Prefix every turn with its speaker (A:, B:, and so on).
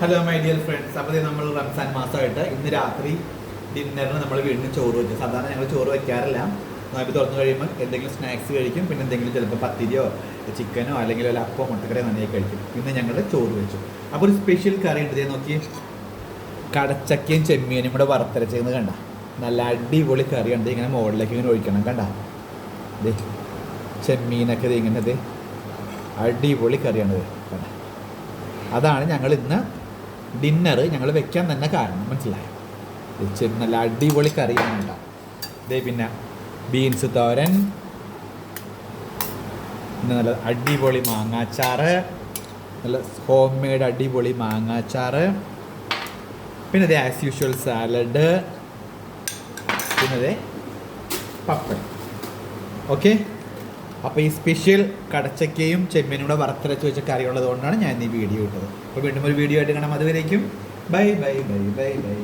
A: Hello my dear friends. അപ്പോൾ നമ്മൾ റംസാൻ മാസമായിട്ട് ഇന്ന് രാത്രി ഡിന്നറിന് നമ്മൾ വീട്ടിൽ ചോറ് വെച്ചു. സാധാരണ ഞങ്ങൾ ചോറ് വയ്ക്കാറില്ല. നോയമ്പ് തുറന്നു കഴിയുമ്പോൾ എന്തെങ്കിലും സ്നാക്സ് കഴിക്കും, പിന്നെ എന്തെങ്കിലും ചിലപ്പോൾ പത്തിരിയോ ചിക്കനോ അല്ലെങ്കിൽ വല്ല അപ്പോ മുട്ടക്കറിയോ നന്നായി കഴിക്കും. ഇന്ന് ഞങ്ങൾ ചോറ് വെച്ചു. അപ്പോൾ ഒരു സ്പെഷ്യൽ കറി ഉണ്ട്. നോക്കി, കടച്ചക്കയും ചെമ്മീനും കൂടെ വറുത്തരച്ചെന്ന് കണ്ട നല്ല അടിപൊളി കറിയുണ്ട്. ഇങ്ങനെ മുകളിലേക്ക് ഇങ്ങനെ ഒഴിക്കണം. കണ്ട ദേ ചെമ്മീനൊക്കെ ഇത് ഇങ്ങനെ അടിപൊളി കറിയാണിത്. കണ്ട, അതാണ് ഞങ്ങൾ ഇന്ന് ഡിന്നർ ഞങ്ങൾ വെക്കാൻ തന്നെ കാരണം. മനസ്സിലായോ? നല്ല അടിപൊളി കറിയാണ് ഉണ്ടാവും. ഇതേ പിന്നെ ബീൻസ് തോരൻ, പിന്നെ നല്ല അടിപൊളി മാങ്ങാച്ചാറ്, നല്ല ഹോം മെയ്ഡ് അടിപൊളി മാങ്ങാച്ചാറ്, പിന്നെ ഇത് ആസ് യൂഷ്വൽ സാലഡ്, പിന്നെ ഇത് പപ്പടം. ഓക്കെ, അപ്പോൾ ഈ സ്പെഷ്യൽ കടച്ചക്കയും ചെമ്മീനും കൂടെ വറുത്തരച്ച് വെച്ച കറിയുള്ളത് കൊണ്ടാണ് ഞാൻ ഈ വീഡിയോ ഇട്ടത്. അപ്പോൾ വീണ്ടും ഒരു വീഡിയോ ആയിട്ട് കാണാം. അതുവരേക്കും bye bye bye bye bye.